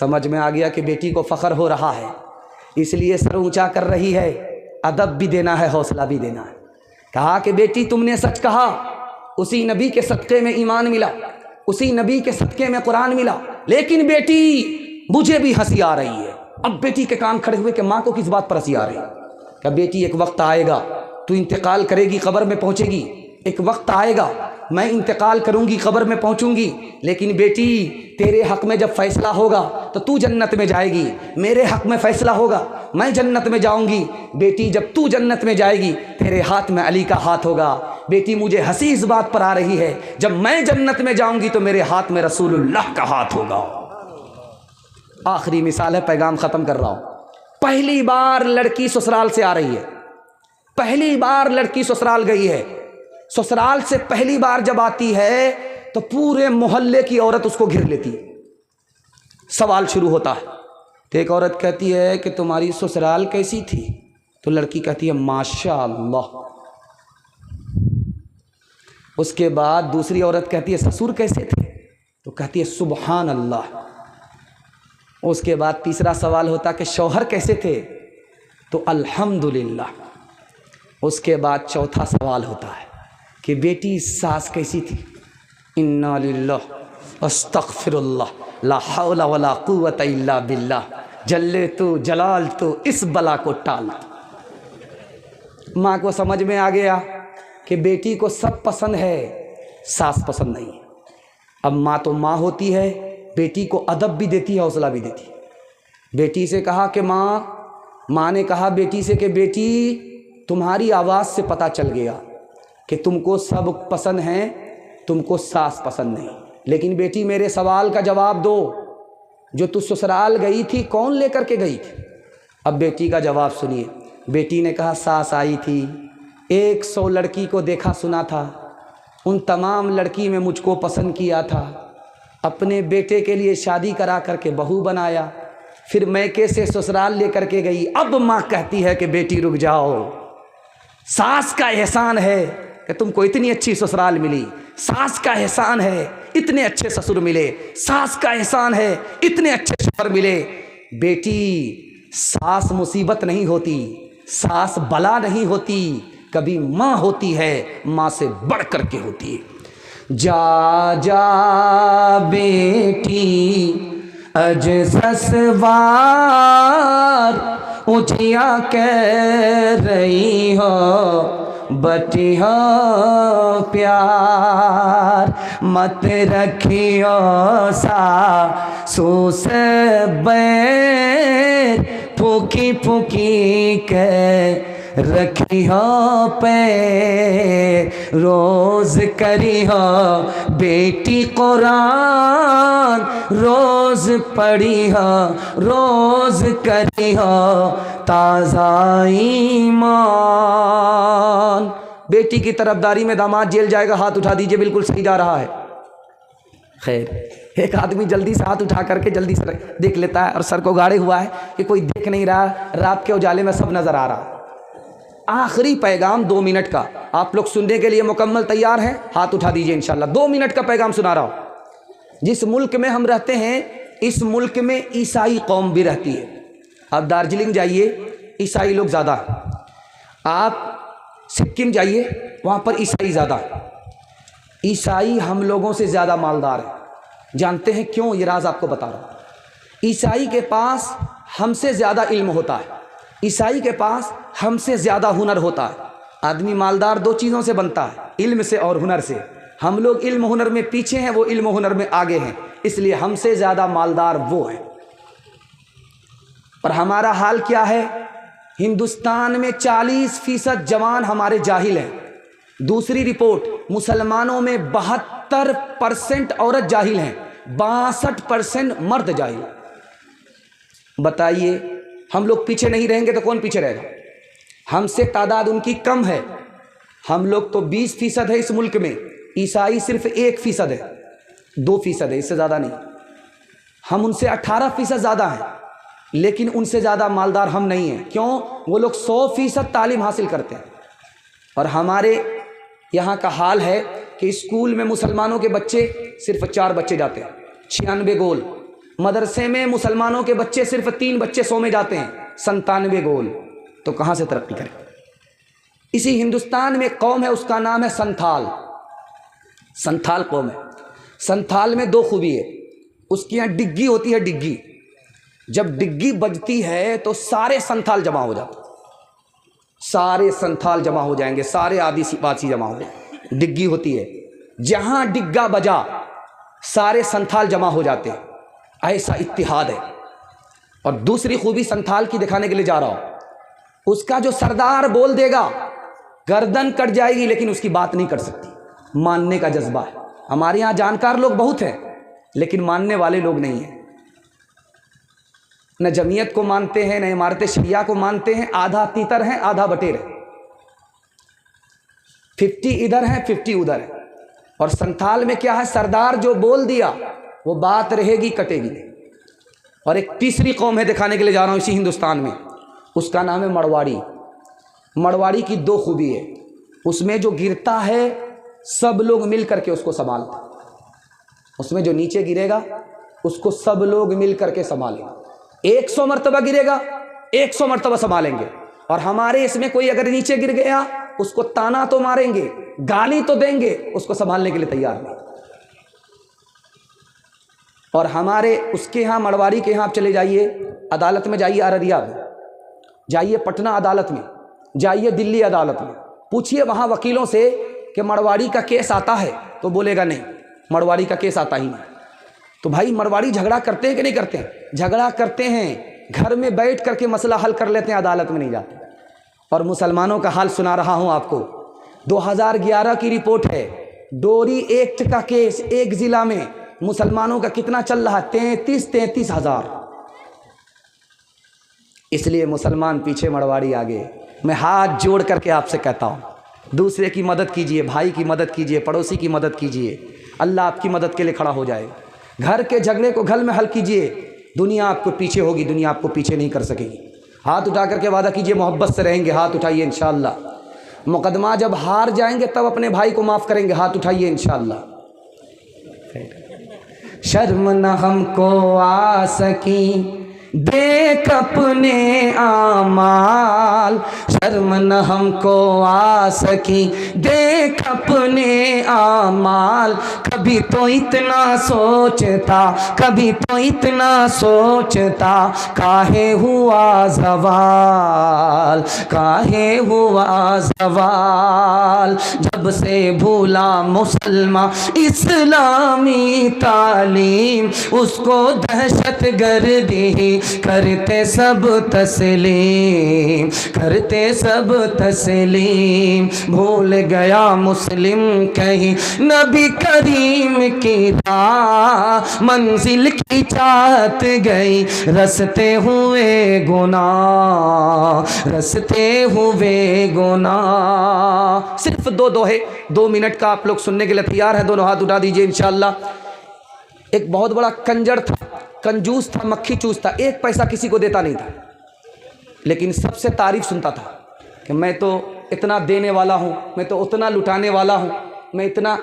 समझ में आ गया कि बेटी को फ़ख्र हो रहा है, इसलिए सर ऊंचा कर रही है। अदब भी देना है, हौसला भी देना है। कहा कि बेटी तुमने सच कहा, उसी नबी के सदक़े में ईमान मिला, उसी नबी के सदक़े में कुरान मिला, लेकिन बेटी मुझे भी हंसी आ रही है। अब बेटी के कान खड़े हुए कि माँ को किस बात पर हंसी आ रही है? क्या बेटी एक वक्त आएगा तू इंतकाल करेगी, कब्र में पहुँचेगी, एक वक्त आएगा मैं इंतकाल करूँगी, कब्र में पहुँचूँगी, लेकिन बेटी तेरे हक़ में जब फ़ैसला होगा तो तू जन्नत में जाएगी, मेरे हक़ में फ़ैसला होगा मैं जन्नत में जाऊँगी। बेटी जब तू जन्नत में जाएगी तेरे हाथ में अली का हाथ होगा। बेटी मुझे हंसी इस बात पर आ रही है, जब मैं जन्नत में जाऊँगी तो मेरे हाथ में रसूलुल्लाह का हाथ होगा। आखिरी मिसाल है, पैगाम ख़त्म कर रहा हूँ। पहली बार लड़की ससुराल से आ रही है, पहली बार लड़की ससुराल गई है। ससुराल से पहली बार जब आती है तो पूरे मोहल्ले की औरत उसको घिर लेती है। सवाल शुरू होता है, तो एक औरत कहती है कि तुम्हारी ससुराल कैसी थी? तो लड़की कहती है माशाअल्लाह। उसके बाद दूसरी औरत कहती है ससुर कैसे थे? तो कहती है सुबहान अल्लाह। उसके बाद तीसरा सवाल होता कि शौहर कैसे थे? तो अल्हम्दुलिल्लाह। उसके बाद चौथा सवाल होता है कि बेटी सास कैसी थी? इन्ना लिल्लाह अस्तगफिरुल्लाह ला हौला वला कुव्वता इल्ला बिल्लाह, जल्ले तो जलाल तो इस बला को टाल। माँ को समझ में आ गया कि बेटी को सब पसंद है, सास पसंद नहीं है। अब माँ तो माँ होती है, बेटी को अदब भी देती है, हौसला भी देती है। बेटी से कहा कि माँ ने कहा बेटी से कि बेटी तुम्हारी आवाज़ से पता चल गया कि तुमको सब पसंद हैं, तुमको सास पसंद नहीं। लेकिन बेटी मेरे सवाल का जवाब दो, जो तू ससुराल गई थी कौन लेकर के गई थी? अब बेटी का जवाब सुनिए। बेटी ने कहा सास आई थी, 100 लड़की को देखा सुना था, उन तमाम लड़की में मुझको पसंद किया था, अपने बेटे के लिए शादी करा करके बहू बनाया, फिर मैके से ससुराल लेकर के गई। अब माँ कहती है कि बेटी रुक जाओ, सास का एहसान है कि तुमको इतनी अच्छी ससुराल मिली, सास का एहसान है इतने अच्छे ससुर मिले, सास का एहसान है इतने अच्छे शौहर मिले। बेटी सास मुसीबत नहीं होती, सास बला नहीं होती, कभी माँ होती है, माँ से बढ़ करके होती है। जा जा बेटी अज ससवार उठिया कह रही हो बटिया प्यार, मत रखियो सासू से बैर, फूकी फूकी के रखियो पे, रोज करियो बेटी कुरान, रोज पढ़ियो, रोज करियो ताज़ा ईमान। बेटी की तरफदारी में दामाद जेल जाएगा, हाथ उठा दीजिए, बिल्कुल सही जा रहा है। खैर, एक आदमी जल्दी से हाथ उठा करके जल्दी से देख लेता है और सर को गाड़े हुआ है कि कोई देख नहीं रहा, रात के उजाले में सब नजर आ रहा। आखिरी पैगाम 2 मिनट का, आप लोग सुनने के लिए मुकम्मल तैयार हैं? हाथ उठा दीजिए इंशाल्लाह। 2 मिनट का पैगाम सुना रहा हूँ। जिस मुल्क में हम रहते हैं, इस मुल्क में ईसाई कौम भी रहती है। आप दार्जिलिंग जाइए, ईसाई लोग ज़्यादा हैं। आप सिक्किम जाइए, वहाँ पर ईसाई ज़्यादा। ईसाई हम लोगों से ज़्यादा मालदार हैं। जानते हैं क्यों? ये राज आपको बता रहा हूँ। ईसाई के पास हमसे ज़्यादा इल्म होता है, ईसाई के पास हमसे ज़्यादा हुनर होता है। आदमी मालदार 2 चीज़ों से बनता है, इल्म से और हुनर से। हम लोग इल्म हुनर में पीछे हैं, वो इल्म हुनर में आगे हैं, इसलिए हमसे ज़्यादा मालदार वो है। और हमारा हाल क्या है? हिंदुस्तान में 40% जवान हमारे जाहिल हैं। दूसरी रिपोर्ट, मुसलमानों में 72% औरत जाहिल हैं, 62% मर्द जाहिल। बताइए, हम लोग पीछे नहीं रहेंगे तो कौन पीछे रहेगा? हमसे तादाद उनकी कम है। हम लोग तो 20% है इस मुल्क में, ईसाई सिर्फ 1% है, 2% है, इससे ज़्यादा नहीं। हम उनसे 18% ज़्यादा हैं, लेकिन उनसे ज़्यादा मालदार हम नहीं हैं। क्यों? वो लोग 100% तालीम हासिल करते हैं। और हमारे यहाँ का हाल है कि स्कूल में मुसलमानों के बच्चे सिर्फ 4 बच्चे जाते हैं, 96 गोल। मदरसे में मुसलमानों के बच्चे सिर्फ 3 बच्चे 100 में जाते हैं, 97 गोल, तो कहाँ से तरक्की करें। इसी हिंदुस्तान में कौम है, उसका नाम है संथाल। संथाल कौम है। संथाल में 2 खूबी है, उसकी यहाँ डिग्गी होती है। डिग्गी, जब डिग्गी बजती है तो सारे संथाल जमा हो जाते, सारे संथाल जमा हो जाएंगे, सारे आदिवासी जमा हो जाएंगे। डिग्गी होती है, जहां डिग्गा बजा सारे संथाल जमा हो जाते हैं, ऐसा इत्तिहाद है। और दूसरी खूबी संथाल की दिखाने के लिए जा रहा हूं, उसका जो सरदार बोल देगा गर्दन कट जाएगी, लेकिन उसकी बात नहीं कर सकती। मानने का जज्बा है। हमारे यहाँ जानकार लोग बहुत हैं, लेकिन मानने वाले लोग नहीं हैं। न जमीयत को मानते हैं, न इमारत शरिया को मानते हैं। आधा तीतर हैं, आधा बटेर है। 50 इधर है, 50 उधर है। और संथाल में क्या है, सरदार जो बोल दिया वो बात रहेगी, कटेगी नहीं। और एक तीसरी कौम है, दिखाने के लिए जा रहा हूं इसी हिंदुस्तान में, उसका नाम है मड़वाड़ी। मड़वाड़ी की 2 खूबी है, उसमें जो गिरता है सब लोग मिल करके उसको संभालते। उसमें जो नीचे गिरेगा उसको सब लोग मिल करके संभालेंगे। 100 मरतबा गिरेगा, 100 मरतबा संभालेंगे। और हमारे इसमें कोई अगर नीचे गिर गया उसको ताना तो मारेंगे, गाली तो देंगे, उसको संभालने के लिए तैयार नहीं। और हमारे उसके यहाँ मड़वाड़ी के यहाँ आप चले जाइए, अदालत में जाइए, अररिया में जाइए, पटना अदालत में जाइए, दिल्ली अदालत में पूछिए वहाँ वकीलों से कि मड़वाड़ी का केस आता है, तो बोलेगा नहीं, मड़वाड़ी का केस आता ही नहीं। तो भाई मड़वाड़ी झगड़ा करते हैं कि नहीं करते हैं? झगड़ा करते हैं, घर में बैठ करके मसला हल कर लेते हैं, अदालत में नहीं जाते। और मुसलमानों का हाल सुना रहा हूं आपको। 2011 की रिपोर्ट है, डोरी एक्ट का केस एक जिला में मुसलमानों का कितना चल रहा है, 33 हज़ार। इसलिए मुसलमान पीछे, मड़वाड़ी आगे। मैं हाथ जोड़ करके आपसे कहता हूं, दूसरे की मदद कीजिए, भाई की मदद कीजिए, पड़ोसी की मदद कीजिए, अल्लाह आपकी मदद के लिए खड़ा हो जाएगा। घर के झगड़े को घर में हल कीजिए, दुनिया आपको पीछे होगी, दुनिया आपको पीछे नहीं कर सकेगी। हाथ उठा करके वादा कीजिए, मोहब्बत से रहेंगे, हाथ उठाइए इंशाअल्लाह। मुकदमा जब हार जाएंगे तब अपने भाई को माफ़ करेंगे, हाथ उठाइए इंशाअल्लाह। शर्म न हमको आ सकी देख अपने आमाल, शर्म न हमको आ सकी देख अपने आमाल। कभी तो इतना सोचता, कभी तो इतना सोचता, काहे हुआ ज़वाल, काहे हुआ ज़वाल। जब से भूला मुसलमान इस्लामी तालीम, उसको दहशत गर्दी करते सब तस्लीम, करते सब तस्लीम। भूल गया मुस्लिम कहीं नबी करीम की राह, मंजिल की चाहत गई रसते हुए गुनाह, रसते हुए गुनाह। सिर्फ 2 दोहे 2 मिनट का आप लोग सुनने के लिए तैयार हैं? दोनों हाथ उठा दीजिए इंशाअल्लाह। एक बहुत बड़ा कंजर था, कंजूस था, मक्खी चूस था, 1 पैसा किसी को देता नहीं था, लेकिन सबसे तारीफ सुनता था कि मैं तो इतना देने वाला हूँ, मैं तो उतना लुटाने वाला हूँ, मैं इतना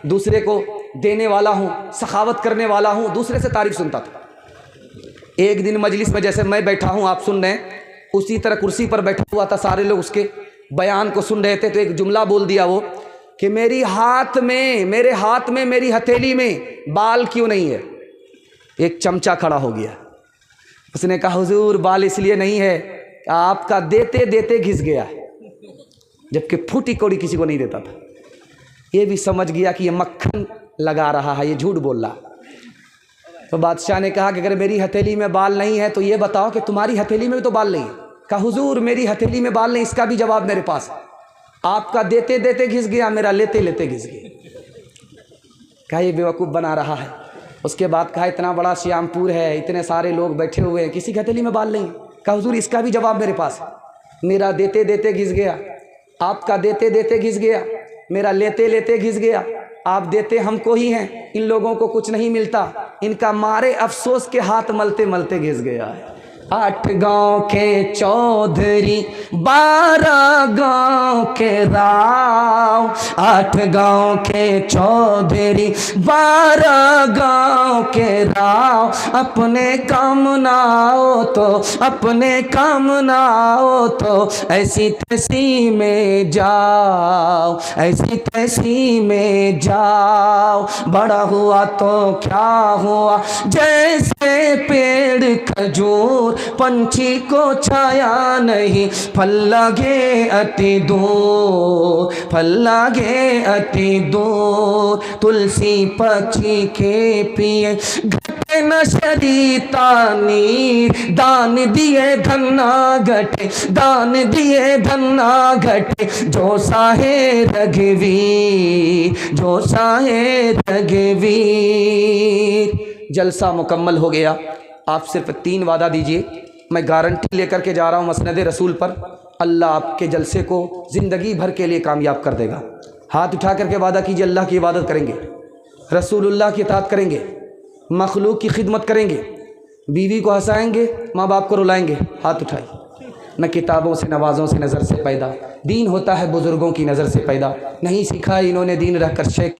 दूसरे को देने वाला हूँ, सखावत करने वाला हूँ, दूसरे से तारीफ सुनता था। एक दिन मजलिस में जैसे मैं बैठा हूँ, आप सुन रहे हैं, उसी तरह कुर्सी पर बैठा हुआ था, सारे लोग उसके बयान को सुन रहे थे। तो एक जुमला बोल दिया वो कि मेरे हाथ में, मेरी हथेली में बाल क्यों नहीं है? एक चमचा खड़ा हो गया, उसने कहा हुजूर बाल इसलिए नहीं है, आपका देते देते घिस गया, जबकि फूटी कौड़ी किसी को नहीं देता था। ये भी समझ गया कि ये मक्खन लगा रहा है, ये झूठ बोल रहा है। तो बादशाह ने कहा कि अगर मेरी हथेली में बाल नहीं है तो ये बताओ कि तुम्हारी हथेली में भी तो बाल नहीं है। कहा हुजूर मेरी हथेली में बाल नहीं, इसका भी जवाब मेरे पास है। आपका देते देते घिस गया, मेरा लेते लेते घिस गया। कहा ये बेवकूफ़ बना रहा है। उसके बाद कहा इतना बड़ा श्यामपुर है, इतने सारे लोग बैठे हुए हैं, किसी की हथेली में बाल नहीं। कहा हुजूर इसका भी जवाब मेरे पास है। मेरा देते देते घिस गया, आपका देते देते घिस गया, मेरा लेते लेते घिस गया। आप देते हमको ही हैं, इन लोगों को कुछ नहीं मिलता, इनका मारे अफसोस के हाथ मलते मलते घिस गया है। 8 गांव के चौधरी 12 गांव के राव, 8 गांव के चौधरी 12 गांव के राव, अपने काम ना हो तो, अपने काम ना हो तो ऐसी तैसी में जाओ, ऐसी तैसी में जाओ। बड़ा हुआ तो क्या हुआ, जैसे पेड़ खजूर, पंछी को छाया नहीं, फल लगे अति दूर, फल लगे अति दूर। तुलसी पक्षी के पिए घटे न शरीता नीर, दान दिए धन्ना घटे, दान दिए धन्ना घटे। जो साहे रघुवीर, जो साहे रघुवीर। जलसा मुकम्मल हो गया। आप सिर्फ 3 वादा दीजिए, मैं गारंटी लेकर के जा रहा हूँ मसनद रसूल पर, अल्लाह आपके जलसे को ज़िंदगी भर के लिए कामयाब कर देगा। हाथ उठा करके वादा कीजिए, अल्लाह की इबादत करेंगे, रसूलुल्लाह की इताअत करेंगे, मखलूक की खिदमत करेंगे, बीवी को हंसाएंगे, माँ बाप को रुलाएंगे। हाथ उठाइए। न किताबों से नवाज़ों से नज़र से पैदा, दीन होता है बुज़ुर्गों की नज़र से पैदा। नहीं सीखा इन्होंने दीन रहकर शेख